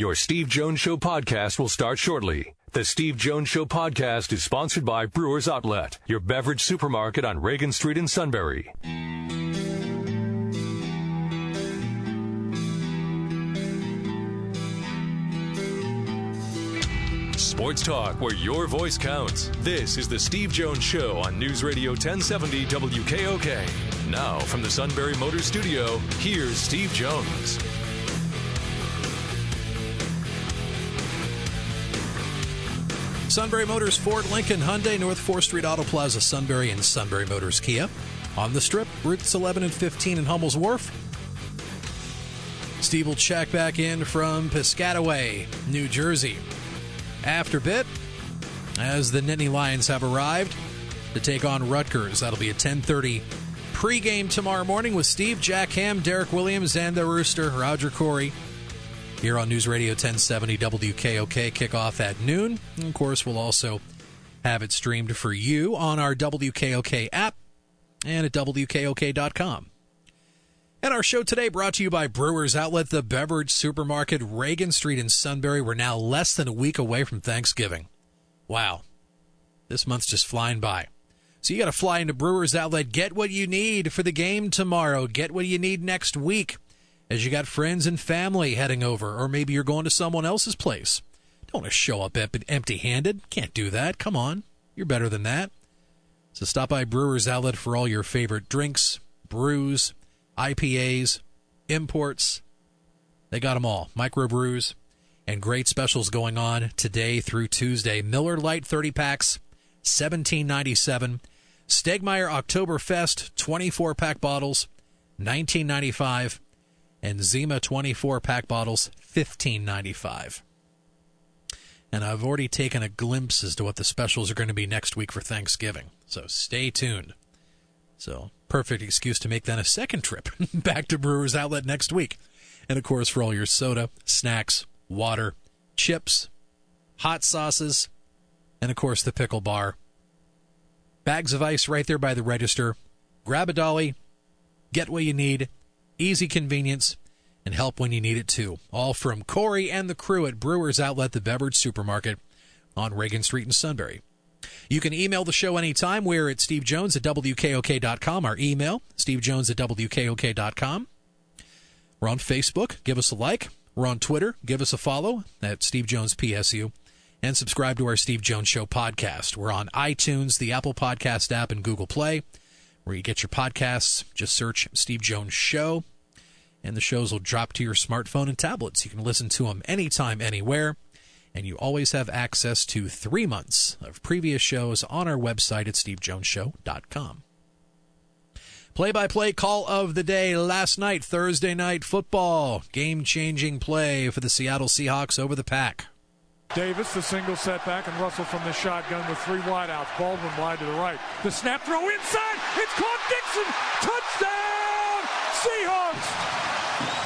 Your Steve Jones Show podcast will start shortly. The Steve Jones Show podcast is sponsored by Brewers Outlet, your beverage supermarket on Reagan Street in Sunbury. Sports talk where your voice counts. This is the Steve Jones Show on News Radio 1070 WKOK. Now, from the Sunbury Motors Studio, here's Steve Jones. Sunbury Motors, Ford, Lincoln, Hyundai, North 4th Street Auto Plaza, Sunbury, and Sunbury Motors Kia. On the Strip, routes 11 and 15 in Hummel's Wharf. Steve will check back in from Piscataway, New Jersey. After bit, as the Nittany Lions have arrived to take on Rutgers. That'll be a 10:30 pregame tomorrow morning with Steve, Jack Ham, Derek Williams, and the Rooster, Roger Corey, here on News Radio 1070 WKOK. Kickoff at noon. And of course, we'll also have it streamed for you on our WKOK app and at WKOK.com. And our show today brought to you by Brewers Outlet, the beverage supermarket, Reagan Street in Sunbury. We're now less than a week away from Thanksgiving. Wow. This month's just flying by. So you got to fly into Brewers Outlet, get what you need for the game tomorrow, get what you need next week as you got friends and family heading over, or maybe you're going to someone else's place. Don't want to show up empty-handed. Can't do that. Come on. You're better than that. So stop by Brewers Outlet for all your favorite drinks, brews, IPAs, imports. They got them all. Microbrews and great specials going on today through Tuesday. Miller Lite 30 packs, $17.97. Stegmeyer Oktoberfest 24-pack bottles, $19.95. And Zima 24-pack bottles, $15.95. And I've already taken a glimpse as to what the specials are going to be next week for Thanksgiving. So stay tuned. So perfect excuse to make then a second trip back to Brewers Outlet next week. And, of course, for all your soda, snacks, water, chips, hot sauces, and, of course, the pickle bar. Bags of ice right there by the register. Grab a dolly, get what you need, easy convenience, and help when you need it, too. All from Corey and the crew at Brewers Outlet, the beverage supermarket on Reagan Street in Sunbury. You can email the show anytime. We're at stevejones at WKOK.com. Our email, stevejones at WKOK.com. We're on Facebook. Give us a like. We're on Twitter. Give us a follow at Steve Jones PSU. And subscribe to our Steve Jones Show podcast. We're on iTunes, the Apple Podcast app, and Google Play, where you get your podcasts. Just search Steve Jones Show, and the shows will drop to your smartphone and tablets. You can listen to them anytime, anywhere. And you always have access to 3 months of previous shows on our website at stevejonesshow.com. Play-by-play call of the day last night, Thursday night football. Game-changing play for the Seattle Seahawks over the Pack. Davis, the single setback, and Russell from the shotgun with 3 wideouts. Baldwin wide to the right. The snap throw inside. It's caught. Dixon. Touchdown, Seahawks.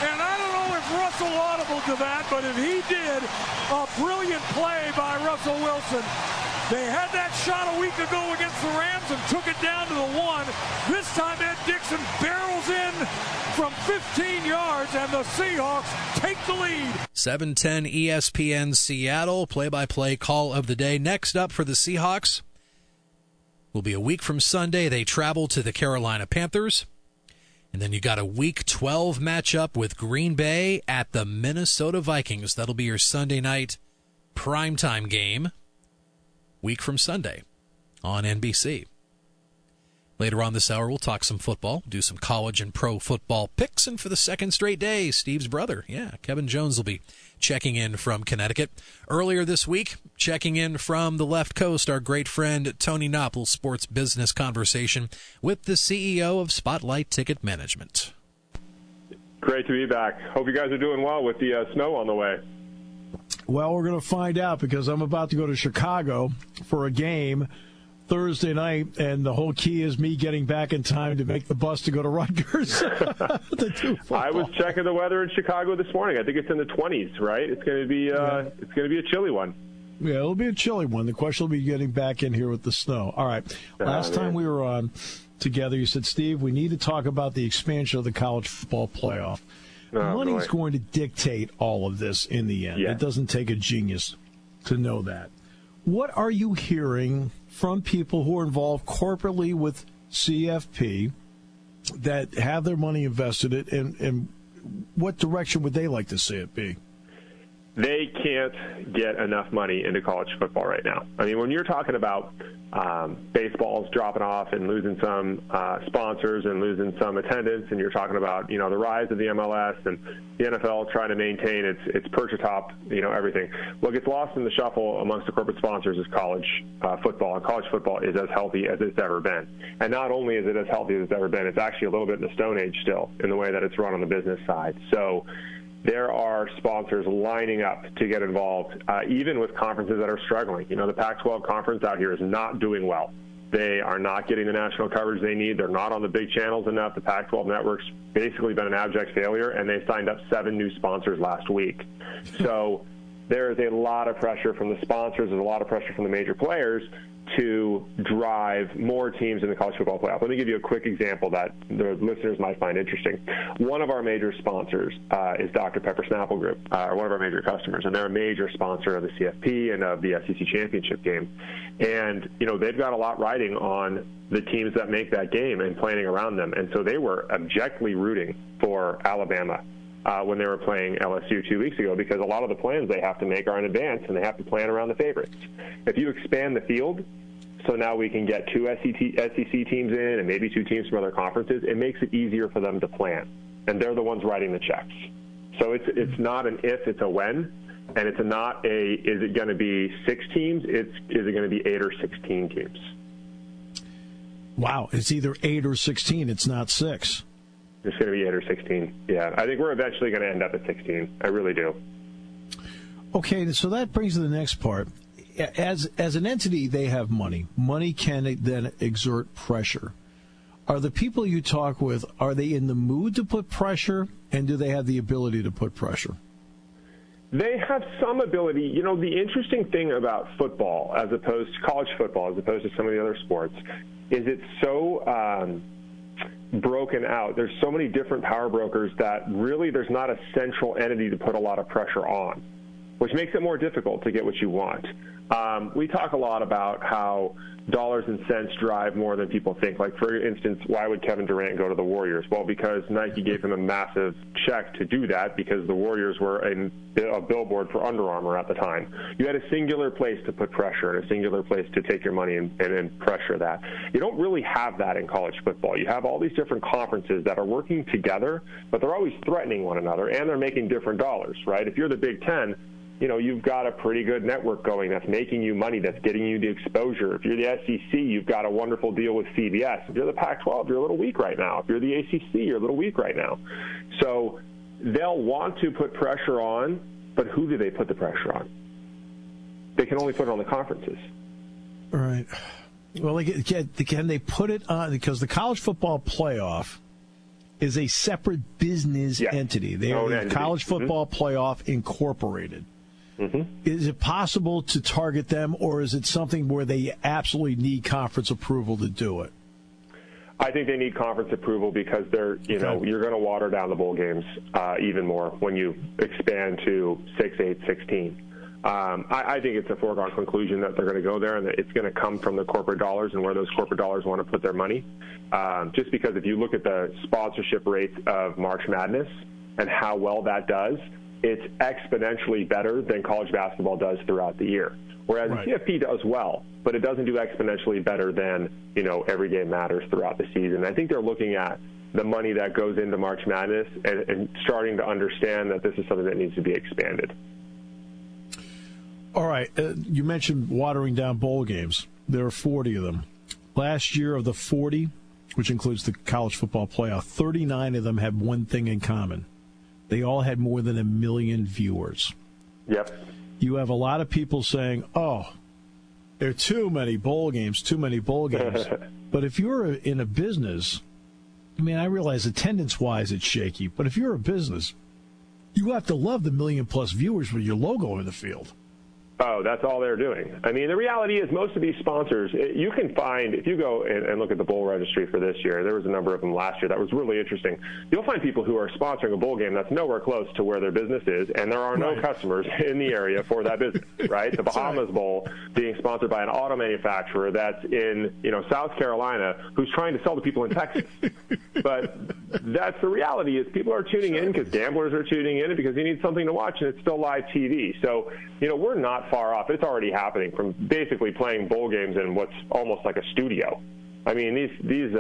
And I don't know if Russell audible to that, but if he did, a brilliant play by Russell Wilson. They had that shot a week ago against the Rams and took it down to the 1. This time Ed Dixon barrels in from 15 yards, and the Seahawks take the lead. 7:10 ESPN Seattle, play-by-play call of the day. Next up for the Seahawks will be a week from Sunday. They travel to the Carolina Panthers. And then you got a Week 12 matchup with Green Bay at the Minnesota Vikings. That'll be your Sunday night primetime game, week from Sunday on NBC. Later on this hour, we'll talk some football, do some college and pro football picks, and for the second straight day, Steve's brother, Kevin Jones, will be checking in from Connecticut. Earlier this week, checking in from the left coast, our great friend Tony Knopp, sports business conversation with the CEO of Spotlight Ticket Management. Great to be back. Hope you guys are doing well with the snow on the way. Well, we're going to find out because I'm about to go to Chicago for a game Thursday night, and the whole key is me getting back in time to make the bus to go to Rutgers. I was checking the weather in Chicago this morning. I think it's in the 20s, right? It's going to be it's going to be a chilly one. Yeah, it'll be a chilly one. The question will be getting back in here with the snow. All right. Last time we were on together, you said, Steve, we need to talk about the expansion of the college football playoff. Money's going to dictate all of this in the end. Yeah. It doesn't take a genius to know that. What are you hearing from people who are involved corporately with CFP that have their money invested in, and what direction would they like to see it be? They can't get enough money into college football right now. I mean, when you're talking about baseball's dropping off and losing some sponsors and losing some attendance, and you're talking about, the rise of the MLS and the NFL trying to maintain its perch atop, everything. What gets lost in the shuffle amongst the corporate sponsors is college football, and college football is as healthy as it's ever been. And not only is it as healthy as it's ever been, it's actually a little bit in the Stone Age still in the way that it's run on the business side. So there are sponsors lining up to get involved, even with conferences that are struggling. The Pac-12 conference out here is not doing well. They are not getting the national coverage they need. They're not on the big channels enough. The Pac-12 network's basically been an abject failure, and they signed up 7 new sponsors last week. So there is a lot of pressure from the sponsors. There's a lot of pressure from the major players to drive more teams in the college football playoff. Let me give you a quick example that the listeners might find interesting. One of our major sponsors is Dr. Pepper Snapple Group, one of our major customers, and they're a major sponsor of the CFP and of the SEC championship game. And, they've got a lot riding on the teams that make that game and planning around them. And so they were abjectly rooting for Alabama when they were playing LSU 2 weeks ago, because a lot of the plans they have to make are in advance, and they have to plan around the favorites. If you expand the field, so now we can get 2 SEC teams in and maybe 2 teams from other conferences, it makes it easier for them to plan. And they're the ones writing the checks. So it's not an if, it's a when. And it's not a, is it going to be 6 teams? Is it going to be 8 or 16 teams? Wow, it's either 8 or 16. It's not 6. It's going to be 8 or 16. Yeah, I think we're eventually going to end up at 16. I really do. Okay, so that brings to the next part. As an entity, they have money. Money can then exert pressure. Are the people you talk with, are they in the mood to put pressure, and do they have the ability to put pressure? They have some ability. The interesting thing about football, as opposed to college football, as opposed to some of the other sports, is it's so broken out. There's so many different power brokers that really there's not a central entity to put a lot of pressure on, which makes it more difficult to get what you want. We talk a lot about how dollars and cents drive more than people think. Like, for instance, why would Kevin Durant go to the Warriors? Well, because Nike gave him a massive check to do that, because the Warriors were a billboard for Under Armour at the time. You had a singular place to put pressure and a singular place to take your money and pressure that. You don't really have that in college football. You have all these different conferences that are working together, but they're always threatening one another, and they're making different dollars, right? If you're the Big Ten, you've got a pretty good network going that's making you money, that's getting you the exposure. If you're the SEC, you've got a wonderful deal with CBS. If you're the Pac-12, you're a little weak right now. If you're the ACC, you're a little weak right now. So they'll want to put pressure on, but who do they put the pressure on? They can only put it on the conferences. All right. Well, can they put it on, because the college football playoff is a separate business entity. They are the College Football Playoff Incorporated. Mm-hmm. Is it possible to target them, or is it something where they absolutely need conference approval to do it? I think they need conference approval because you're going to water down the bowl games even more when you expand to 6, 8, 16. I think it's a foregone conclusion that they're going to go there, and that it's going to come from the corporate dollars and where those corporate dollars want to put their money. Just because if you look at the sponsorship rates of March Madness and how well that does, it's exponentially better than college basketball does throughout the year. Whereas the CFP does well, but it doesn't do exponentially better than, every game matters throughout the season. I think they're looking at the money that goes into March Madness and starting to understand that this is something that needs to be expanded. All right. You mentioned watering down bowl games. There are 40 of them. Last year, of the 40, which includes the college football playoff, 39 of them had one thing in common. They all had more than 1 million viewers. Yep. You have a lot of people saying, there are too many bowl games. But if you're in a business, I realize attendance-wise it's shaky, but if you're a business, you have to love the 1 million-plus viewers with your logo in the field. Oh, that's all they're doing. I mean, the reality is most of these sponsors, you can find, if you go and look at the bowl registry for this year, there was a number of them last year that was really interesting. You'll find people who are sponsoring a bowl game that's nowhere close to where their business is, and there are no customers in the area for that business, right? The Bahamas Bowl being sponsored by an auto manufacturer that's in, South Carolina, who's trying to sell to people in Texas. But that's the reality is people are tuning in because gamblers are tuning in and because you need something to watch, and it's still live TV. So, we're not far off. It's already happening from basically playing bowl games in what's almost like a studio. I mean, these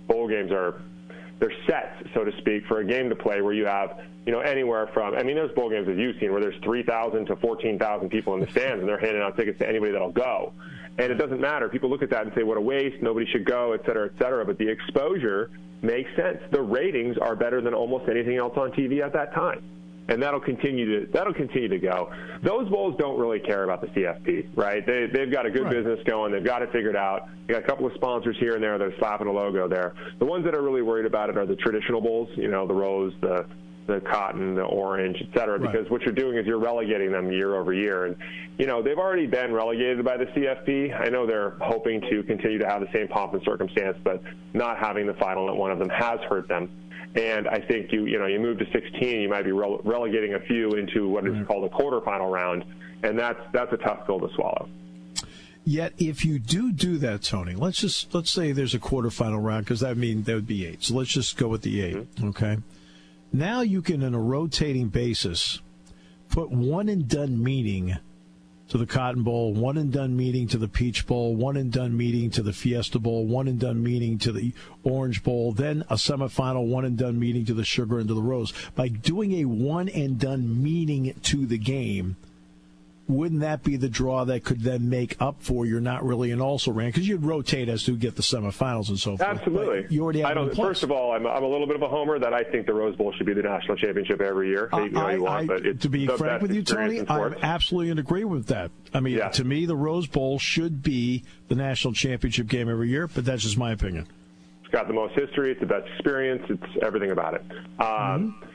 bowl games they're sets, so to speak, for a game to play where you have, anywhere from, there's bowl games, as you've seen, where there's 3,000 to 14,000 people in the stands, and they're handing out tickets to anybody that'll go. And it doesn't matter. People look at that and say, what a waste, nobody should go, et cetera, but the exposure makes sense. The ratings are better than almost anything else on TV at that time. And that'll continue to go. Those bowls don't really care about the CFP, right? They've got a good business going. They've got it figured out. They got a couple of sponsors here and there. They're slapping a logo there. The ones that are really worried about it are the traditional bowls, the rose, the cotton, the orange, et cetera, because what you're doing is you're relegating them year over year. And, they've already been relegated by the CFP. I know they're hoping to continue to have the same pomp and circumstance, but not having the final at one of them has hurt them. And I think you move to 16, you might be relegating a few into what is called a quarterfinal round, and that's a tough pill to swallow. Yet, if you do that, Tony, let's say there's a quarterfinal round, because that would be 8. So let's just go with the 8, okay? Now you can, on a rotating basis, put one-and-done meeting to the Cotton Bowl, one-and-done meeting to the Peach Bowl, one-and-done meeting to the Fiesta Bowl, one-and-done meeting to the Orange Bowl, then a semifinal one-and-done meeting to the Sugar and to the Rose. By doing a one-and-done meeting to the game, wouldn't that be the draw that could then make up for you're not really an also ran? Because you'd rotate as to get the semifinals and so forth. Absolutely. You already have it in place. First of all, I'm a little bit of a homer that I think the Rose Bowl should be the national championship every year. To be frank with you, Tony, I'm absolutely in agreement with that. To me, the Rose Bowl should be the national championship game every year, but that's just my opinion. It's got the most history. It's the best experience. It's everything about it.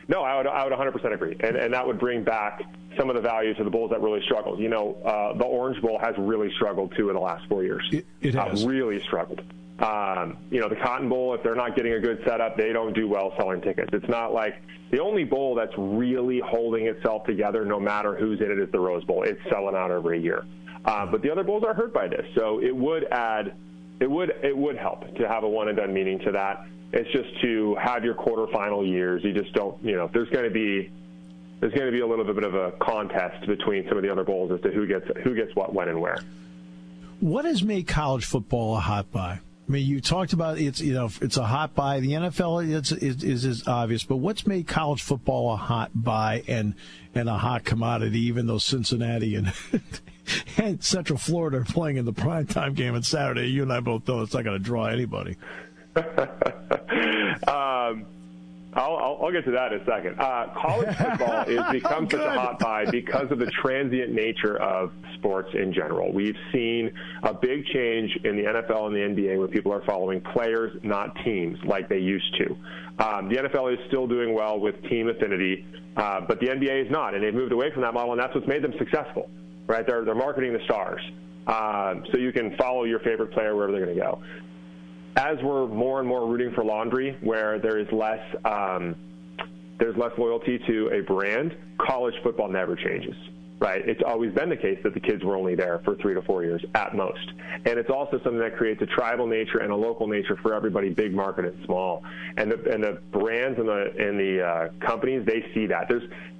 No, I would 100% agree. And that would bring back some of the value to the bowls that really struggled. The Orange Bowl has really struggled, too, in the last 4 years. It has. Really struggled. The Cotton Bowl, if they're not getting a good setup, they don't do well selling tickets. It's not like the only bowl that's really holding itself together, no matter who's in it, is the Rose Bowl. It's selling out every year. But the other bowls are hurt by this. So it would help to have a one-and-done meeting to that. It's just to have your quarterfinal years. You just don't, there's going to be a little bit of a contest between some of the other bowls as to who gets what, when, and where. What has made college football a hot buy? You talked about it's a hot buy. The NFL is obvious, but what's made college football a hot buy and a hot commodity? Even though Cincinnati and Central Florida are playing in the primetime game on Saturday, you and I both know it's not going to draw anybody. I'll get to that in a second. College football has become such a hot buy because of the transient nature of sports in general. We've seen a big change in the NFL and the NBA where people are following players, not teams, like they used to. The NFL is still doing well with team affinity, but the NBA is not, and they've moved away from that model, and that's what's made them successful. Right? They're marketing the stars, so you can follow your favorite player wherever they're going to go. As we're more and more rooting for laundry, where there is less loyalty to a brand, college football never changes, right? It's always been the case that the kids were only there for 3 to 4 years at most. And it's also something that creates a tribal nature and a local nature for everybody, big market and small. And the brands and the companies, they see that.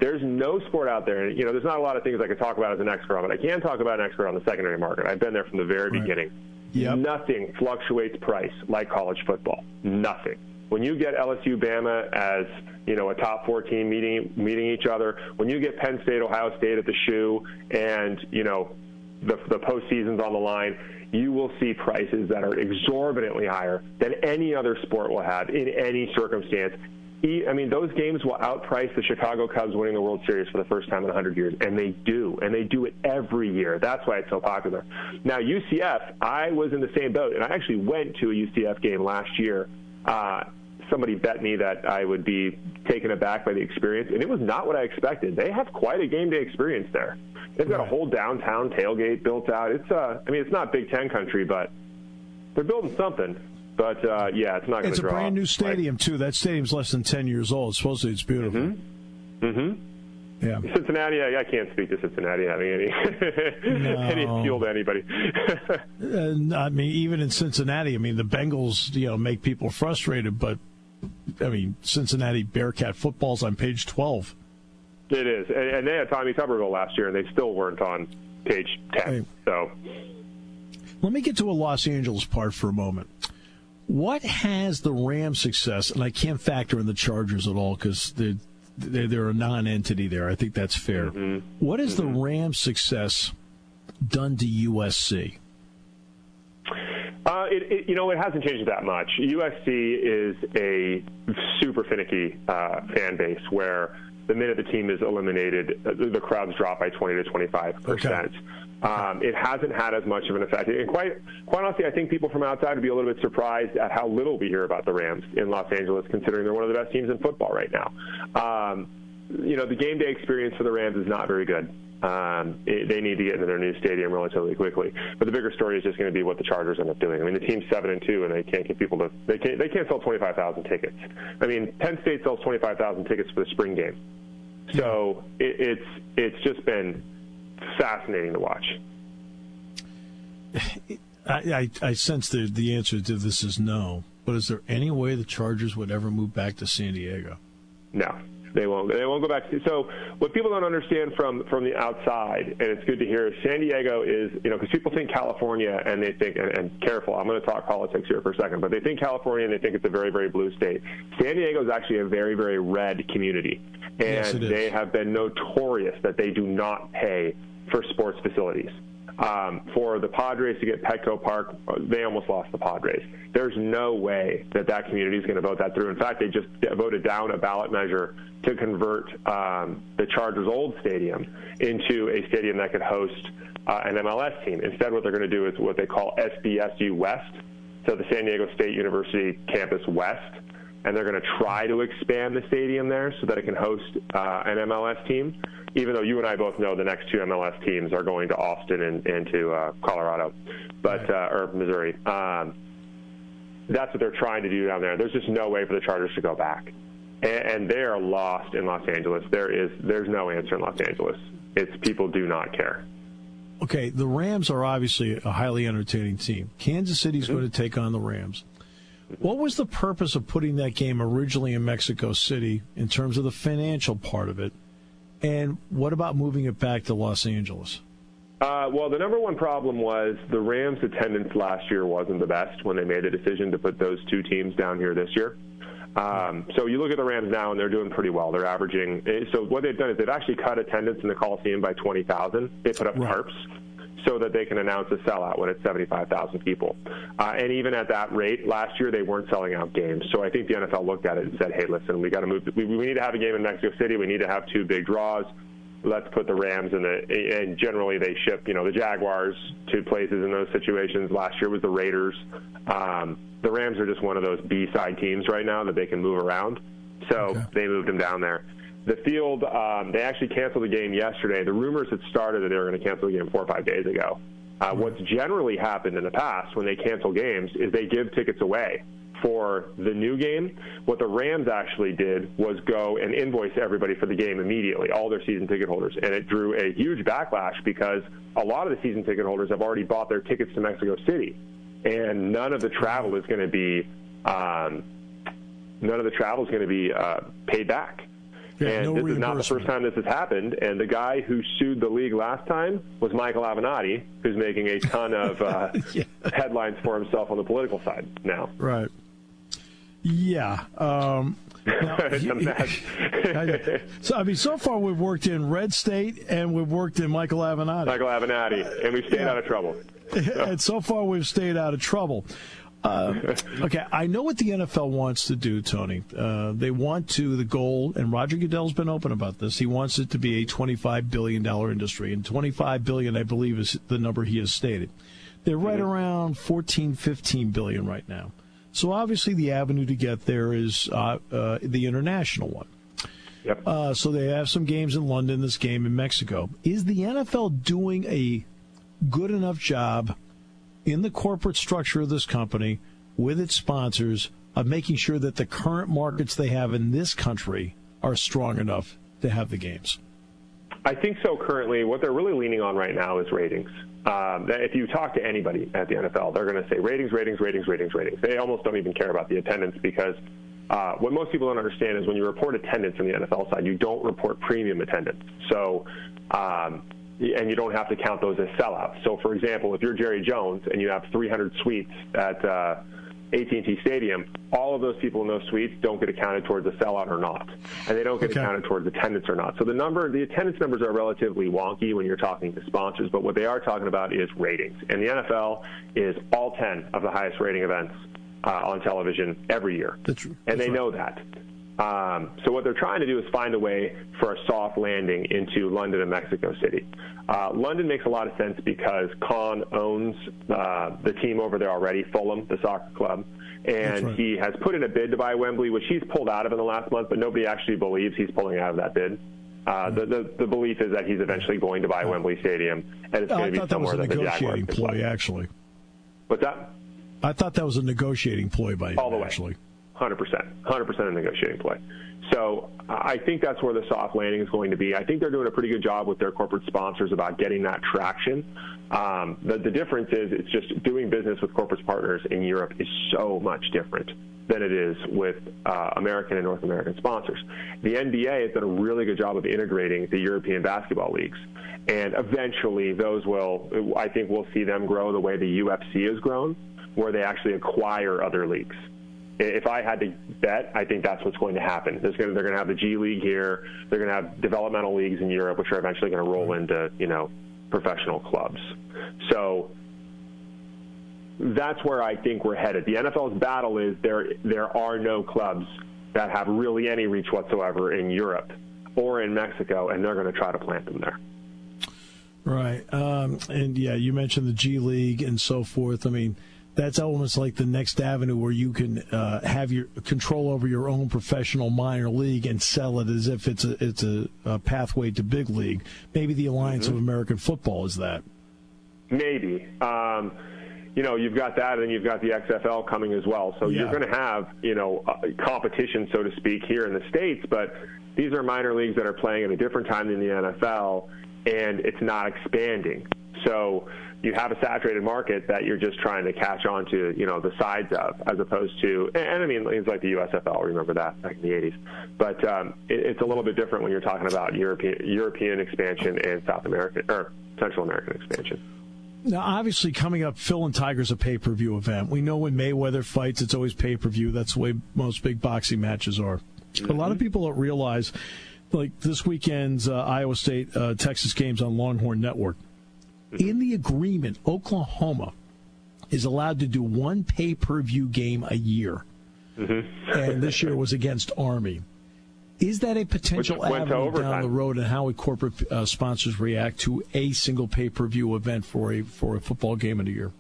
There's no sport out there, and there's not a lot of things I could talk about as an expert on, but I can talk about an expert on the secondary market. I've been there from the very beginning. Yep. Nothing fluctuates price like college football. Nothing. When you get LSU, Bama as a top 4 team meeting each other, when you get Penn State, Ohio State at the shoe, and the postseason's on the line, you will see prices that are exorbitantly higher than any other sport will have in any circumstance. Those games will outprice the Chicago Cubs winning the World Series for the first time in 100 years, and they do it every year. That's why it's so popular. Now, UCF, I was in the same boat, and I actually went to a UCF game last year. Somebody bet me that I would be taken aback by the experience, and it was not what I expected. They have quite a game day experience there. They've got a whole downtown tailgate built out. It's it's not Big Ten country, but they're building something. But it's not going to draw. It's a brand new stadium too. That stadium's less than 10 years old. Supposedly it's beautiful. Yeah. Cincinnati, I can't speak to Cincinnati having any appeal to anybody. Even in Cincinnati, the Bengals, make people frustrated, but Cincinnati Bearcat football's on page 12. It is, and they had Tommy Tuberville last year, and they still weren't on page 10. Right. So, let me get to a Los Angeles part for a moment. What has the Rams' success, and I can't factor in the Chargers at all because they're a non-entity there. I think that's fair. What has the Rams' success done to USC? It hasn't changed that much. USC is a super finicky fan base where the minute the team is eliminated, the crowds drop by 20 to 25%. Okay. It hasn't had as much of an effect. And quite honestly, I think people from outside would be a little bit surprised at how little we hear about the Rams in Los Angeles, considering they're one of the best teams in football right now. The game day experience for the Rams is not very good. They need to get into their new stadium relatively quickly. But the bigger story is just going to be what the Chargers end up doing. The team's 7-2, and they can't get people to. They can't sell 25,000 tickets. Penn State sells 25,000 tickets for the spring game. So it's just been fascinating to watch. I sense the answer to this is no. But is there any way the Chargers would ever move back to San Diego? No. They won't go back. So what people don't understand from the outside, and it's good to hear, is San Diego is, because people think California and they think, and careful, I'm going to talk politics here for a second, but they think California and they think it's a very, very blue state. San Diego is actually a very, very red community. And yes, they have been notorious that they do not pay for sports facilities. For the Padres to get Petco Park, they almost lost the Padres. There's no way that community is going to vote that through. In fact, they just voted down a ballot measure to convert the Chargers' old stadium into a stadium that could host an MLS team. Instead, what they're going to do is what they call SDSU West, so the San Diego State University Campus West, and they're going to try to expand the stadium there so that it can host an MLS team, even though you and I both know the next two MLS teams are going to Austin and to Colorado, or Missouri. That's what they're trying to do down there. There's just no way for the Chargers to go back. And they are lost in Los Angeles. There's no answer in Los Angeles. It's people do not care. Okay, the Rams are obviously a highly entertaining team. Kansas City's going to take on the Rams. What was the purpose of putting that game originally in Mexico City in terms of the financial part of it? And what about moving it back to Los Angeles? Well, the number one problem was the Rams' attendance last year wasn't the best when they made the decision to put those two teams down here this year. So you look at the Rams now, and they're doing pretty well. They're averaging. So what they've done is they've actually cut attendance in the Coliseum by 20,000. They put up tarps so that they can announce a sellout when it's 75,000 people. And even at that rate, last year they weren't selling out games. So I think the NFL looked at it and said, hey, listen, we got to move. We need to have a game in Mexico City. We need to have two big draws. Let's put the Rams and generally they ship, the Jaguars to places in those situations. Last year was the Raiders. The Rams are just one of those B-side teams right now that they can move around. So they moved them down there. The field, they actually canceled the game yesterday. The rumors had started that they were going to cancel the game 4 or 5 days ago. What's generally happened in the past when they cancel games is they give tickets away for the new game. What the Rams actually did was go and invoice everybody for the game immediately, all their season ticket holders. And it drew a huge backlash because a lot of the season ticket holders have already bought their tickets to Mexico City. And none of the travel is going to be paid back. Yeah, and this is not the first time this has happened. And the guy who sued the league last time was Michael Avenatti, who's making a ton of headlines for himself on the political side now. Right. Yeah. So far we've worked in Red State and we've worked in Michael Avenatti. And we've stayed out of trouble. And so far we've stayed out of trouble. Okay, I know what the NFL wants to do, Tony. They want the goal, and Roger Goodell's been open about this, he wants it to be a $25 billion industry, and $25 billion, I believe, is the number he has stated. They're right around $14, $15 billion right now. So obviously the avenue to get there is the international one. Yep. So they have some games in London, this game in Mexico. Is the NFL doing a good enough job in the corporate structure of this company with its sponsors of making sure that the current markets they have in this country are strong enough to have the games? I think so currently. What they're really leaning on right now is ratings. If you talk to anybody at the NFL, they're going to say ratings, ratings, ratings, ratings, ratings. They almost don't even care about the attendance because what most people don't understand is when you report attendance on the NFL side, you don't report premium attendance. So, and you don't have to count those as sellouts. So, for example, if you're Jerry Jones and you have 300 suites at AT&T Stadium, all of those people in those suites don't get accounted towards a sellout or not, and they don't get accounted towards attendance or not. So the attendance numbers are relatively wonky when you're talking to sponsors, but what they are talking about is ratings. And the NFL is all 10 of the highest rating events on television every year, and they know that. So what they're trying to do is find a way for a soft landing into London and Mexico City. London makes a lot of sense because Khan owns the team over there already, Fulham, the soccer club, and he has put in a bid to buy Wembley, which he's pulled out of in the last month, but nobody actually believes he's pulling out of that bid. The belief is that he's eventually going to buy Wembley Stadium, and it's going to be somewhere that the Jaguars can play. I thought that was a negotiating ploy, actually. What's that? I thought that was a negotiating ploy by him, all the way. Actually. 100% a negotiating play. So I think that's where the soft landing is going to be. I think they're doing a pretty good job with their corporate sponsors about getting that traction. The difference is it's just doing business with corporate partners in Europe is so much different than it is with American and North American sponsors. The NBA has done a really good job of integrating the European basketball leagues. And eventually those I think we'll see them grow the way the UFC has grown, where they actually acquire other leagues. If I had to bet, I think that's what's going to happen. They're going to have the G League here. They're going to have developmental leagues in Europe, which are eventually going to roll into, professional clubs. So that's where I think we're headed. The NFL's battle is there are no clubs that have really any reach whatsoever in Europe or in Mexico, and they're going to try to plant them there. Right. And, yeah, you mentioned the G League and so forth. I mean, that's almost like the next avenue where you can have your control over your own professional minor league and sell it as if it's a pathway to big league. Maybe the Alliance of American Football is that. Maybe. You've got that, and you've got the XFL coming as well. So you're going to have, competition, so to speak, here in the States. But these are minor leagues that are playing at a different time than the NFL, and it's not expanding. So you have a saturated market that you're just trying to catch on to, the sides of, as opposed to, and I mean, it's like the USFL, remember that back in the 80s. But it's a little bit different when you're talking about European expansion and South American or Central American expansion. Now, obviously, coming up, Phil and Tiger's a pay-per-view event. We know when Mayweather fights, it's always pay-per-view. That's the way most big boxing matches are. A lot of people don't realize, like this weekend's Iowa State Texas games on Longhorn Network. In the agreement, Oklahoma is allowed to do one pay-per-view game a year. And this year was against Army. Is that a potential avenue down the road, and how would corporate sponsors react to a single pay-per-view event for a football game in a year?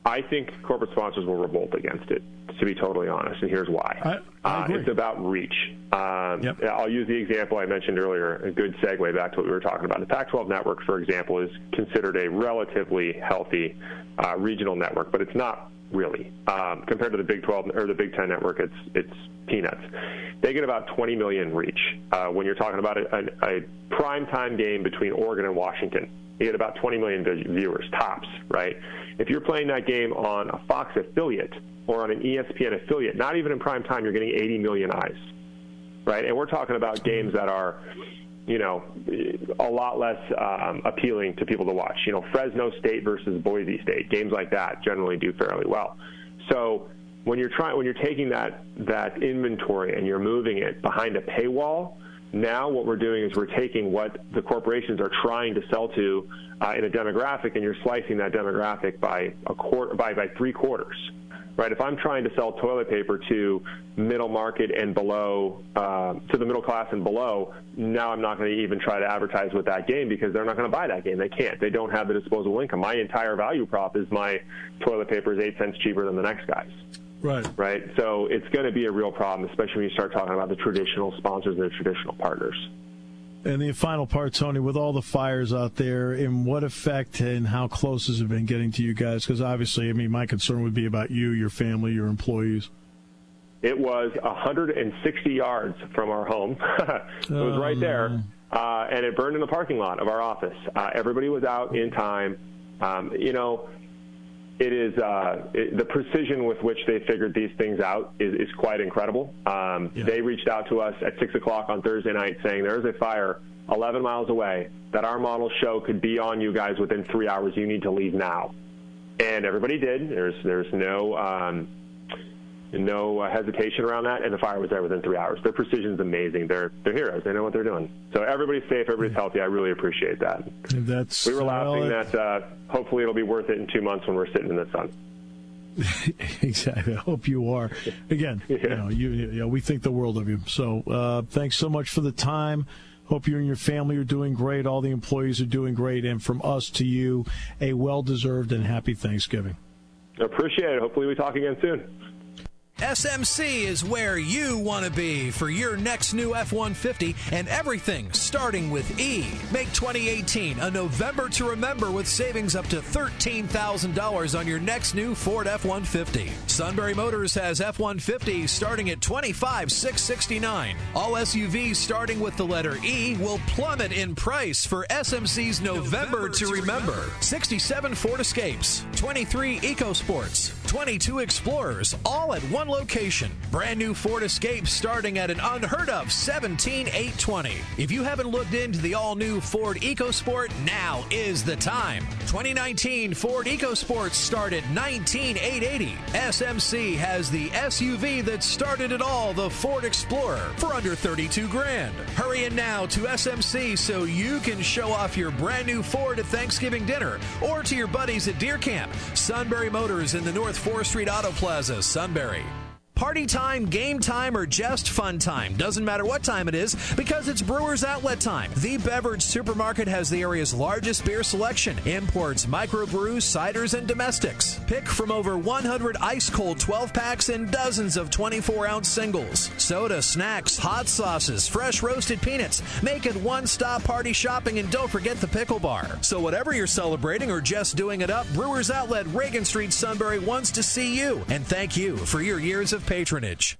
I think corporate sponsors will revolt against it, to be totally honest, and here's why. I agree. It's about reach. I'll use the example I mentioned earlier, a good segue back to what we were talking about. The Pac-12 network, for example, is considered a relatively healthy regional network, but it's not really. Compared to the Big 12 or the Big 10 network, it's peanuts. They get about 20 million reach. When you're talking about a primetime game between Oregon and Washington, you get about 20 million viewers, tops, right? If you're playing that game on a Fox affiliate or on an ESPN affiliate, not even in prime time, you're getting 80 million eyes, right? And we're talking about games that are, a lot less appealing to people to watch. Fresno State versus Boise State, games like that generally do fairly well. So when you're taking that inventory and you're moving it behind a paywall, now what we're doing is we're taking what the corporations are trying to sell to in a demographic, and you're slicing that demographic by three quarters, right? If I'm trying to sell toilet paper to middle market and below, to the middle class and below, now I'm not going to even try to advertise with that game because they're not going to buy that game. They can't. They don't have the disposable income. My entire value prop is my toilet paper is 8 cents cheaper than the next guy's. Right? So it's going to be a real problem, especially when you start talking about the traditional sponsors and the traditional partners. And the final part, Tony, with all the fires out there, in what effect and how close has it been getting to you guys? Because obviously, I mean, my concern would be about you, your family, your employees. It was 160 yards from our home. It was right there, and it burned in the parking lot of our office. Everybody was out in time. It is the precision with which they figured these things out is quite incredible. They reached out to us at 6 o'clock on Thursday night saying there's a fire 11 miles away that our models show could be on you guys within 3 hours. You need to leave now. And everybody did. There's no hesitation around that, and the fire was there within 3 hours. Their precision is amazing. They're heroes. They know what they're doing. So everybody's safe, everybody's healthy. I really appreciate that. We were laughing that hopefully it'll be worth it in 2 months when we're sitting in the sun. Exactly. I hope you are. Again, we think the world of you. So thanks so much for the time. Hope you and your family are doing great. All the employees are doing great. And from us to you, a well-deserved and happy Thanksgiving. I appreciate it. Hopefully we talk again soon. SMC is where you want to be for your next new F-150, and everything starting with E. Make 2018 a November to remember with savings up to $13,000 on your next new Ford F-150. Sunbury Motors has F-150 starting at $25,669. All SUVs starting with the letter E will plummet in price for SMC's November to remember. 67 Ford Escapes, 23 EcoSports, 22 Explorers, all at one location. Brand new Ford Escape starting at an unheard of $17,820. If you haven't looked into the all-new Ford EcoSport, now is the time. 2019 Ford EcoSports start at $19,880. SMC has the SUV that started it all, the Ford Explorer, for under $32,000. Hurry in now to SMC so you can show off your brand new Ford at Thanksgiving dinner or to your buddies at Deer Camp. Sunbury Motors in the North 4th Street Auto Plaza, Sunbury. Party time, game time, or just fun time. Doesn't matter what time it is because it's Brewers Outlet time. The Beverage Supermarket has the area's largest beer selection. Imports, microbrews, ciders, and domestics. Pick from over 100 ice-cold 12-packs and dozens of 24-ounce singles. Soda, snacks, hot sauces, fresh roasted peanuts. Make it one-stop party shopping, and don't forget the pickle bar. So whatever you're celebrating or just doing it up, Brewers Outlet, Reagan Street, Sunbury wants to see you. And thank you for your years of patronage.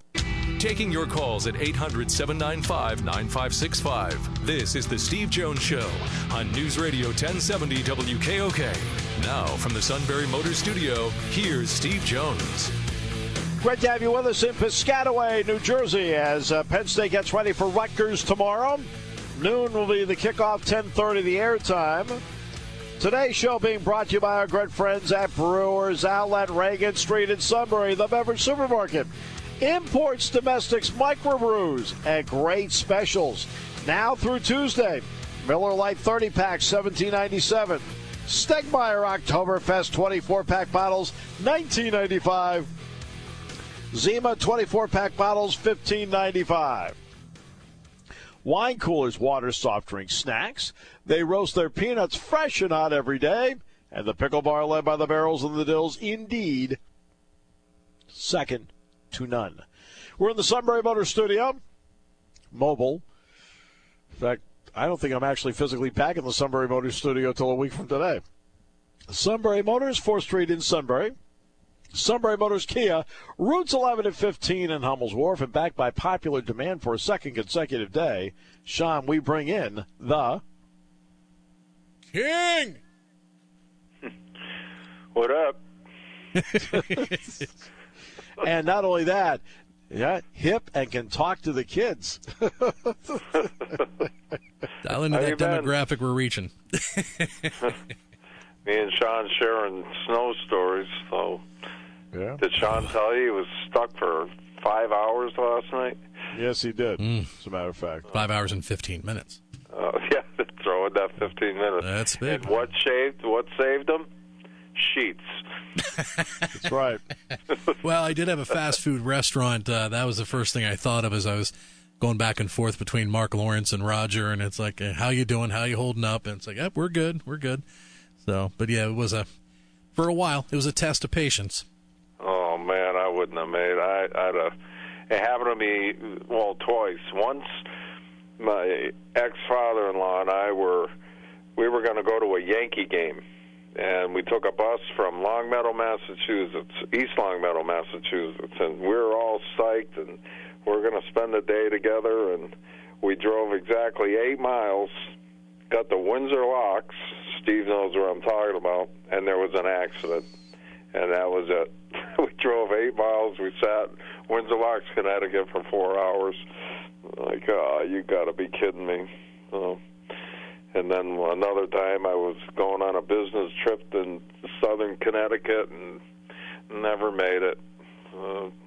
Taking your calls at 800-795-9565. This is the Steve Jones Show on News Radio 1070 WKOK. Now from the Sunbury Motors Studio, here's Steve Jones. Great to have you with us in Piscataway, New Jersey, as Penn State gets ready for Rutgers tomorrow. Noon will be the kickoff, 10:30 the airtime. Today's show being brought to you by our good friends at Brewers Outlet, Reagan Street in Sunbury, the Beverage Supermarket. Imports, domestics, microbrews, and great specials. Now through Tuesday. Miller Lite 30-pack, $17.97. Stegmeyer Oktoberfest 24-pack bottles, $19.95. Zima 24-pack bottles, $15.95. Wine coolers, water, soft drinks, snacks. They roast their peanuts fresh and hot every day. And the pickle bar led by the barrels and the dills, indeed, second to none. We're in the Sunbury Motors studio. Mobile. In fact, I don't think I'm actually physically back in the Sunbury Motors studio till a week from today. Sunbury Motors, 4th Street in Sunbury. Sunbury Motors Kia, routes 11 and 15 in Hummel's Wharf, and backed by popular demand for a second consecutive day. Sean, we bring in the King. What up? And not only that, hip and can talk to the kids. Dial into that demographic we're reaching. Me and Sean sharing snow stories, so... Yeah. Did Sean tell you he was stuck for 5 hours last night? Yes, he did, as a matter of fact. 5 hours and 15 minutes. Oh, yeah, throw in that 15 minutes. That's big. And what saved him? Sheets. That's right. Well, I did have a fast food restaurant. That was the first thing I thought of as I was going back and forth between Mark Lawrence and Roger, and it's like, how you doing? How you holding up? And it's like, yep, we're good. So, but yeah, for a while, it was a test of patience. Oh, man, I wouldn't have made. It happened to me, well, twice. Once, my ex-father-in-law and I were going to go to a Yankee game, and we took a bus from Longmeadow, Massachusetts, East Longmeadow, Massachusetts, and we were all psyched, and we're going to spend the day together, and we drove exactly 8 miles, got to Windsor Locks. Steve knows where I'm talking about, and there was an accident, and that was it. We drove 8 miles. We sat Windsor Locks, Connecticut for 4 hours. Like, oh, you got to be kidding me. And then another time I was going on a business trip in southern Connecticut and never made it.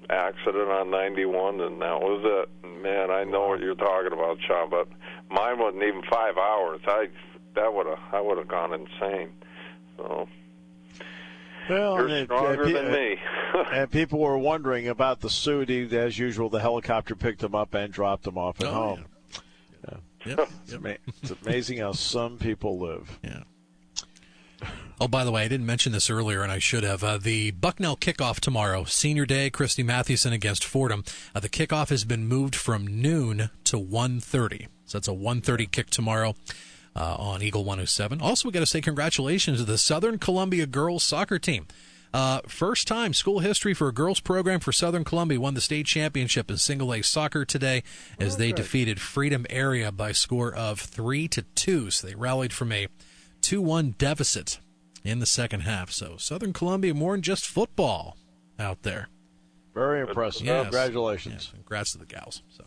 Accident on 91, and that was it. Man, I know what you're talking about, Sean, but mine wasn't even 5 hours. I would have gone insane. So. Well, you're stronger than me. And people were wondering about the suit. As usual, the helicopter picked him up and dropped him off at home. Yeah. Yep. It's amazing how some people live. Yeah. Oh, by the way, I didn't mention this earlier, and I should have. The Bucknell kickoff tomorrow, Senior Day, Christy Mathewson against Fordham. The kickoff has been moved from noon to 1:30. So that's a 1:30 kick tomorrow on Eagle 107. Also, we got to say congratulations to the Southern Columbia girls soccer team. First time school history for a girls program for Southern Columbia won the state championship in single-A soccer today as they defeated Freedom Area by a score of 3-2. So they rallied from a 2-1 deficit in the second half. So Southern Columbia more than just football out there. Very impressive. Yes. Congratulations. Yes. Congrats to the gals. So.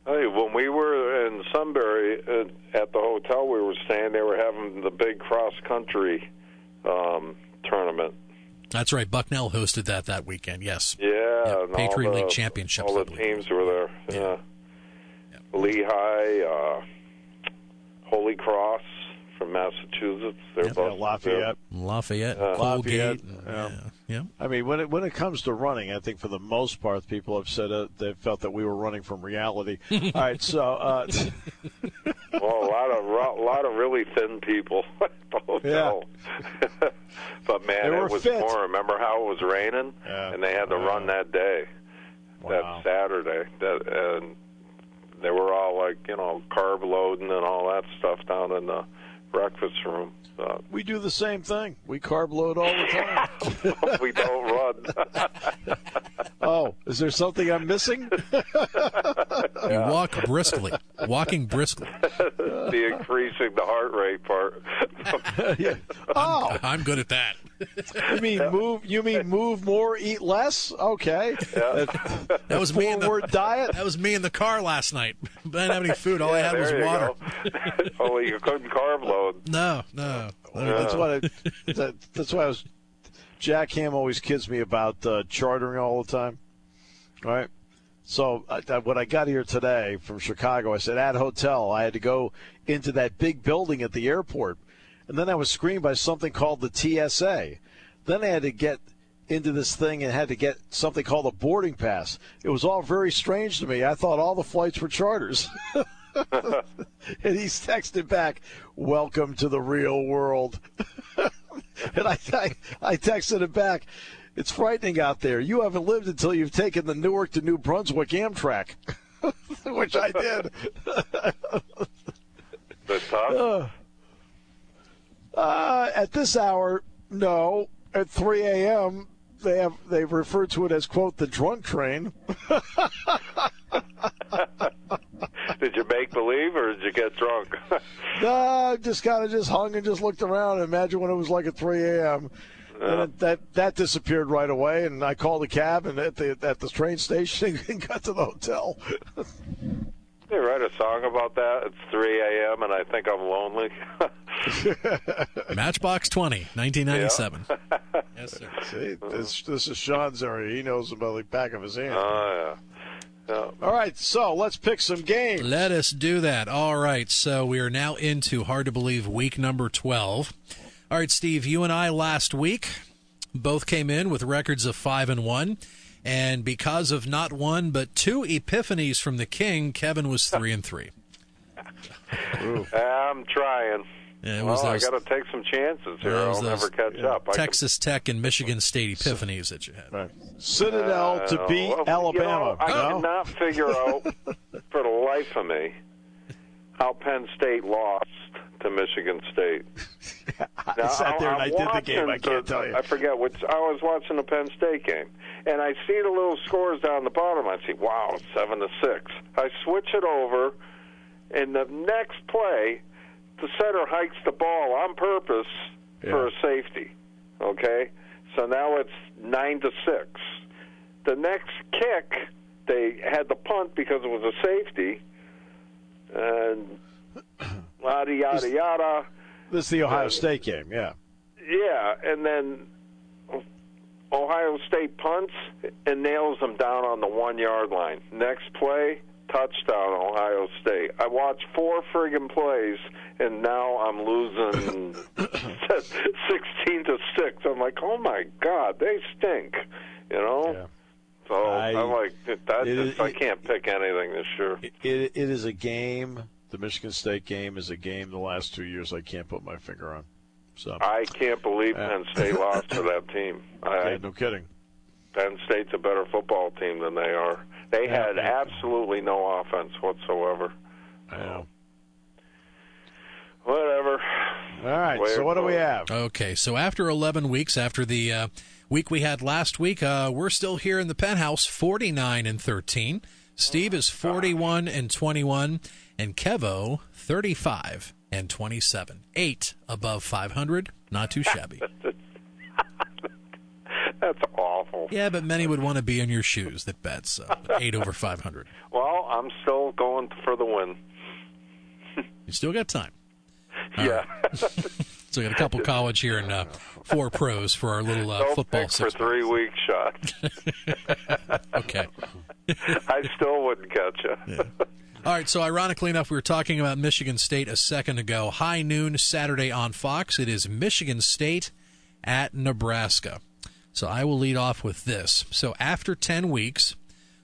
Hey, when we were in Sunbury at the hotel we were staying, they were having the big cross-country tournament. That's right. Bucknell hosted that weekend, yes. Yeah. And Patriot League Championships. All the teams were there. Yeah. Lehigh, Holy Cross from Massachusetts. They're both Lafayette. Colgate. Yeah. I mean, when it comes to running, I think for the most part, people have said they felt that we were running from reality. All right, so well, a lot of really thin people at the hotel. Yeah. But man, it was more. Remember how it was raining, and they had to run that day, that Saturday, and they were all like, carb loading and all that stuff down in the breakfast room. We do the same thing. We carb load all the time. We don't run. Oh, is there something I'm missing? You walk briskly. Walking briskly. The increasing the heart rate part. Yeah. I'm good at that. You mean move more, eat less? Okay. Yeah. That was me in the diet. That was me in the car last night. I didn't have any food. All I had was water. Oh, you couldn't carb load. No. That's why I was. Jack Ham always kids me about chartering all the time. All right. So when I got here today from Chicago, I said at hotel I had to go into that big building at the airport, and then I was screened by something called the TSA. Then I had to get into this thing and had to get something called a boarding pass. It was all very strange to me. I thought all the flights were charters. And he's texted back, "Welcome to the real world." And I texted him back, "It's frightening out there. You haven't lived until you've taken the Newark to New Brunswick Amtrak," which I did. That's tough. At this hour, no. At 3 a.m., they've referred to it as, quote, the drunk train. Did you make believe or did you get drunk? No, just kind of hung and just looked around and imagine what it was like at 3 a.m. And that disappeared right away, and I called a cab and at the train station and got to the hotel. They write a song about that. It's 3 a.m. and I think I'm lonely. Matchbox 20, 1997. Yeah. Yes, sir. See, this is Sean's area. He knows about the back of his hand. Oh, yeah. All right, so let's pick some games. Let us do that. All right, so we are now into Hard to Believe week number 12. All right, Steve, you and I last week both came in with records of 5-1, and because of not one but two epiphanies from the King, Kevin was 3-3. I'm trying. Yeah, I got to take some chances here. I'll never catch up. Texas Tech and Michigan State epiphanies that you had. Right. Citadel to beat Alabama. I cannot figure out for the life of me how Penn State lost to Michigan State. I sat there and I did the game. I can't tell you. I forget which. I was watching the Penn State game, and I see the little scores down the bottom. I see, wow, 7-6. I switch it over, and the next play, the center hikes the ball on purpose for a safety. Okay, so now it's 9-6. The next kick, they had the punt because it was a safety, and yada yada yada. This is the Ohio State game, yeah. Yeah, and then Ohio State punts and nails them down on the 1-yard line. Next play, touchdown, Ohio State. I watched 4 friggin' plays, and now I'm losing 16-6. I'm like, oh my God, they stink, you know. Yeah. So I'm like, I can't pick anything this year. It is a game. The Michigan State game is a game the last 2 years I can't put my finger on. So I can't believe Penn State lost to that team. No kidding. Penn State's a better football team than they are. They had absolutely no offense whatsoever. I know. Whatever. All right, so what do we have? Okay, so after 11 weeks, after the week we had last week, we're still here in the penthouse, 49-13. Steve is 41-21, and Kevo 35-27. 8 above 500, not too shabby. That's awful. Yeah, but many would want to be in your shoes that bet, so 8 over 500. Well, I'm still going for the win. You still got time. Yeah. So we got a couple college here and 4 pros for our little football pick for 3 week shot. Okay. I still wouldn't catch you. Yeah. All right, so ironically enough, we were talking about Michigan State a second ago. High noon Saturday on Fox. It is Michigan State at Nebraska. So I will lead off with this. So after 10 weeks,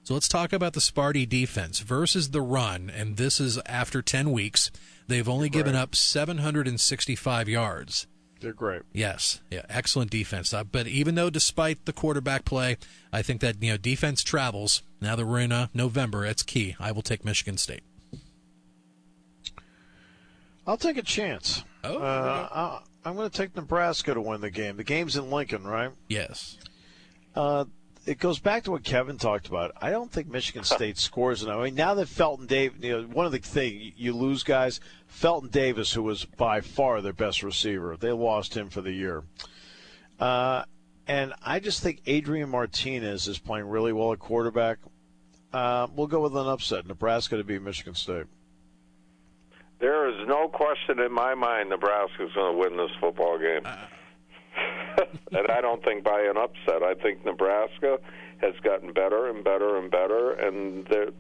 so let's talk about the Sparty defense versus the run, and this is after 10 weeks. They've only given up 765 yards. They're great. Yes, yeah, excellent defense. But even though, despite the quarterback play, I think that defense travels. Now that we're in November, it's key. I will take Michigan State. I'll take a chance. I'm going to take Nebraska to win the game. The game's in Lincoln, right? Yes. It goes back to what Kevin talked about. I don't think Michigan State scores enough. I mean, now that Felton Davis, one of the things, you lose guys. Felton Davis, who was by far their best receiver, they lost him for the year. And I just think Adrian Martinez is playing really well at quarterback. We'll go with an upset, Nebraska to beat Michigan State. There is no question in my mind Nebraska's going to win this football game. And I don't think by an upset. I think Nebraska has gotten better and better and better, and they're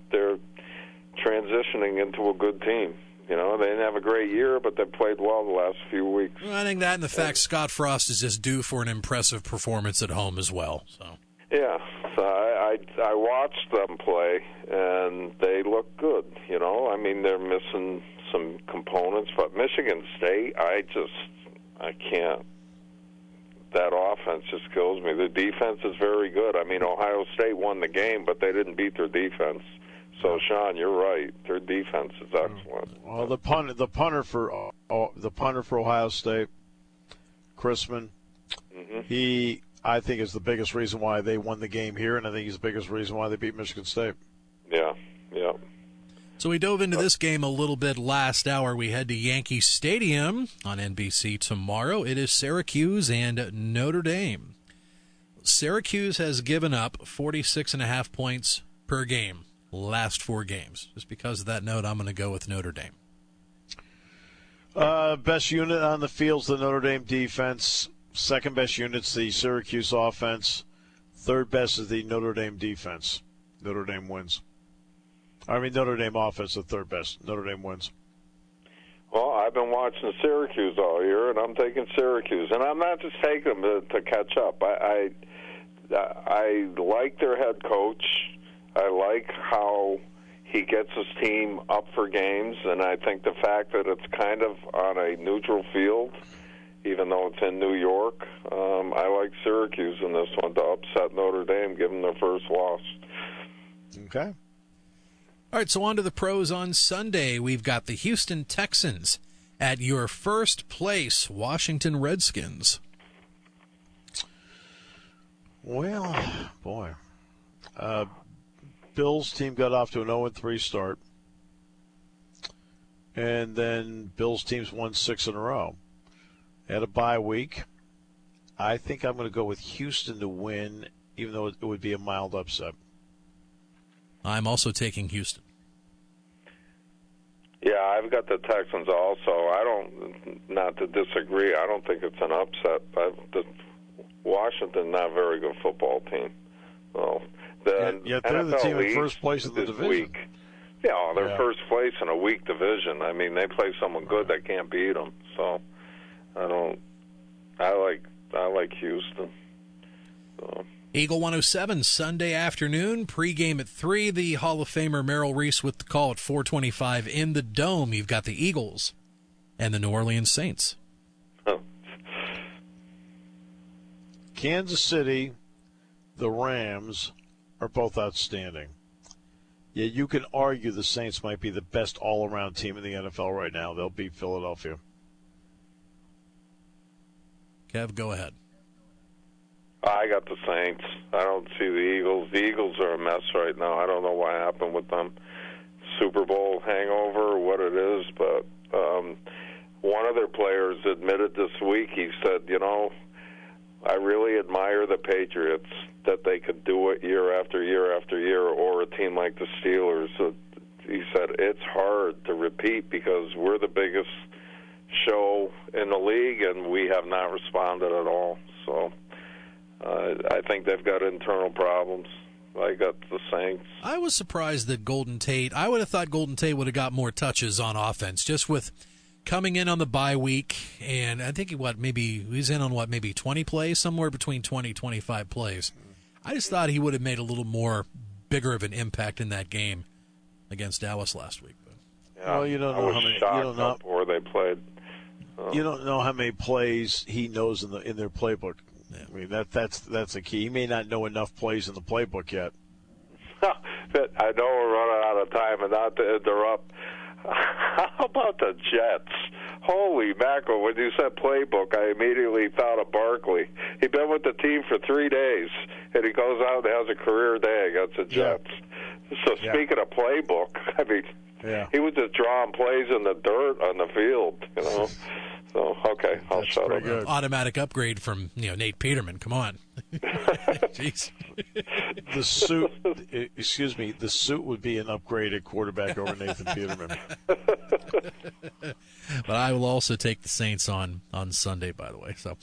transitioning into a good team. You know, they didn't have a great year, but they played well the last few weeks. Well, I think that and the fact Scott Frost is just due for an impressive performance at home as well. So yeah, so I watched them play, and they look good. You know, I mean, they're missing some components, but Michigan State, I can't. That offense just kills me. The defense is very good. I mean, Ohio State won the game, but they didn't beat their defense. So, Sean, you're right. Their defense is excellent. Well, the punter for Ohio State, Chrisman, he, I think, is the biggest reason why they won the game here, and I think he's the biggest reason why they beat Michigan State. Yeah. So we dove into this game a little bit last hour. We head to Yankee Stadium on NBC tomorrow. It is Syracuse and Notre Dame. Syracuse has given up 46.5 points per game last 4 games. Just because of that note, I'm going to go with Notre Dame. Best unit on the field's the Notre Dame defense. Second best unit's the Syracuse offense. Third best is the Notre Dame defense. Notre Dame wins. Notre Dame offense is third best. Notre Dame wins. Well, I've been watching Syracuse all year, and I'm taking Syracuse. And I'm not just taking them to catch up. I like their head coach. I like how He gets his team up for games, and I think the fact that it's kind of on a neutral field, even though it's in New York, I like Syracuse in this one to upset Notre Dame, give them their first loss. Okay. All right, so on to the pros on Sunday. We've got the Houston Texans at your first place, Washington Redskins. Well, boy. Bills team got off to an 0-3 start. And then Bills teams won 6 in a row. Had a bye week. I think I'm going to go with Houston to win, even though it would be a mild upset. I'm also taking Houston. Yeah, I've got the Texans also. Not to disagree, I don't think it's an upset. Washington, not a very good football team. Well, they're the team in first place in the division. Week. Yeah, they're first place in a weak division. I mean, they play someone good that can't beat them. So, I like Houston. So. Eagle 107 Sunday afternoon, pregame at 3. The Hall of Famer Merrill Reese with the call at 4:25 in the Dome. You've got the Eagles and the New Orleans Saints. Oh. Kansas City, the Rams are both outstanding. Yeah, you can argue the Saints might be the best all-around team in the NFL right now. They'll beat Philadelphia. Kev, go ahead. I got the Saints. I don't see the Eagles. The Eagles are a mess right now. I don't know what happened with them. Super Bowl hangover, what it is, but one of their players admitted this week, he said, I really admire the Patriots, that they could do it year after year after year, or a team like the Steelers. So he said it's hard to repeat because we're the biggest show in the league, and we have not responded at all. So I think they've got internal problems. I got the Saints. I was surprised that Golden Tate, I would have thought Golden Tate would have got more touches on offense, just with coming in on the bye week, and I think he's in on maybe 20 plays, somewhere between 20 and 25 plays. I just thought he would have made a little more bigger of an impact in that game against Dallas last week. But. Yeah, well, you don't know how many. You don't know where they played. You don't know how many plays he knows in their playbook. Yeah. I mean that's the key. He may not know enough plays in the playbook yet. I know we're running out of time, and not to interrupt. How about the Jets? Holy mackerel, when you said playbook, I immediately thought of Barkley. He'd been with the team for 3 days, and he goes out and has a career day against the Jets. Yeah. So speaking of playbook, I mean, he was just drawing plays in the dirt on the field, So, okay, I'll shut up. Good. Automatic upgrade from Nate Peterman. Come on. Jeez. The suit would be an upgraded quarterback over Nathan Peterman. But I will also take the Saints on Sunday, by the way. So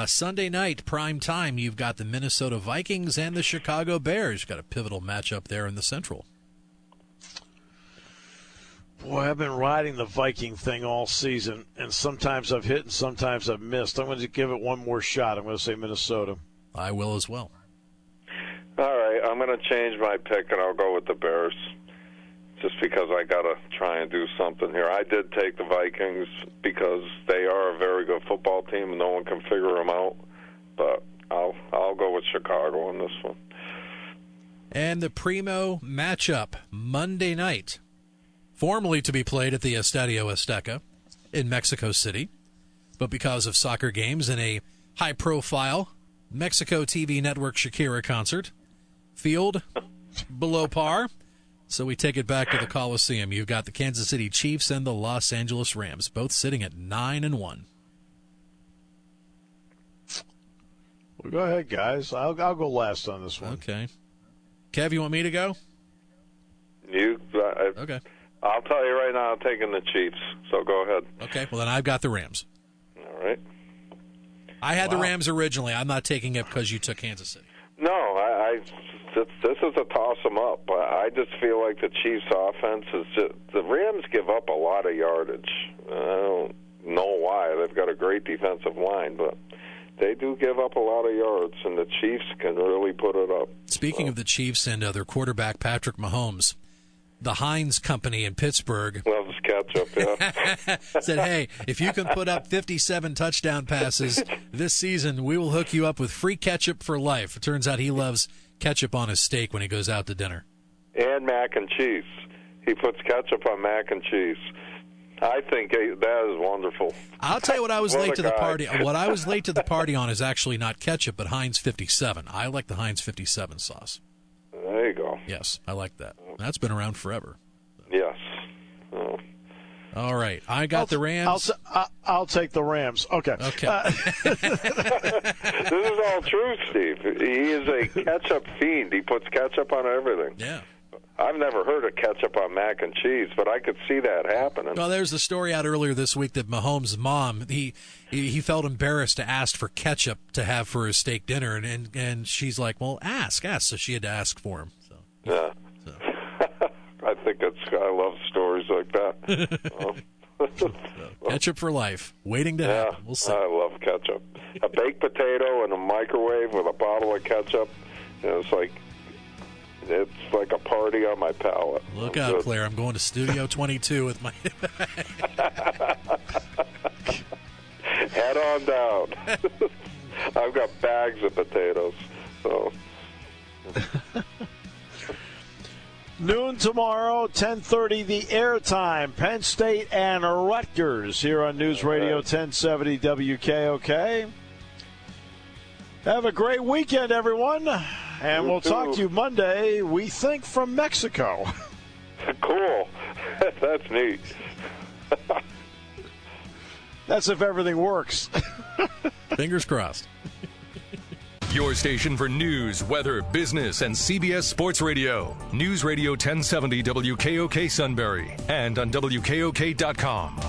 Sunday night, prime time, you've got the Minnesota Vikings and the Chicago Bears. You've got a pivotal matchup there in the Central. Boy, I've been riding the Viking thing all season, and sometimes I've hit and sometimes I've missed. I'm going to give it one more shot. I'm going to say Minnesota. I will as well. All right, I'm going to change my pick, and I'll go with the Bears, just because I got to try and do something here. I did take the Vikings because they are a very good football team, and no one can figure them out. But I'll go with Chicago on this one. And the primo matchup Monday night, formerly to be played at the Estadio Azteca in Mexico City, but because of soccer games and a high-profile Mexico TV network Shakira concert, field below par, so we take it back to the Coliseum. You've got the Kansas City Chiefs and the Los Angeles Rams, both sitting at 9-1. Well, go ahead, guys. I'll go last on this one. Okay. Kev, you want me to go? Okay. I'll tell you right now, I'm taking the Chiefs, so go ahead. Okay, well, then I've got the Rams. All right. I had the Rams originally. I'm not taking it because you took Kansas City. No, this is a toss-em-up. I just feel like the Chiefs' offense is just – the Rams give up a lot of yardage. I don't know why. They've got a great defensive line, but they do give up a lot of yards, and the Chiefs can really put it up. Speaking of the Chiefs and their quarterback, Patrick Mahomes, the Heinz company in Pittsburgh. Loves ketchup, yeah. Said, hey, if you can put up 57 touchdown passes this season, we will hook you up with free ketchup for life. It turns out he loves ketchup on his steak when he goes out to dinner. And mac and cheese. He puts ketchup on mac and cheese. I think that is wonderful. I'll tell you what I was late to the party. What I was late to the party on is actually not ketchup, but Heinz 57. I like the Heinz 57 sauce. There you go. Yes, I like that. That's been around forever. Yes. Oh. All right. I got the Rams. I'll take the Rams. Okay. This is all true, Steve. He is a ketchup fiend. He puts ketchup on everything. Yeah. I've never heard of ketchup on mac and cheese, but I could see that happening. Well, there's a story out earlier this week that Mahomes' mom, he felt embarrassed to ask for ketchup to have for his steak dinner, and she's like, well, ask. So she had to ask for him. So. Yeah. So. I love stories like that. Ketchup for life, waiting to happen. We'll see. I love ketchup. A baked potato in a microwave with a bottle of ketchup, it's like a party on my palate. Look out, Claire. I'm going to Studio 22 with my... Head on down. I've got bags of potatoes. So. Noon tomorrow, 10:30, the airtime. Penn State and Rutgers here on News Radio 1070 WKOK. Have a great weekend, everyone. And we'll talk to you Monday, we think, from Mexico. Cool. That's neat. That's if everything works. Fingers crossed. Your station for news, weather, business, and CBS Sports Radio. News Radio 1070 WKOK Sunbury and on WKOK.com.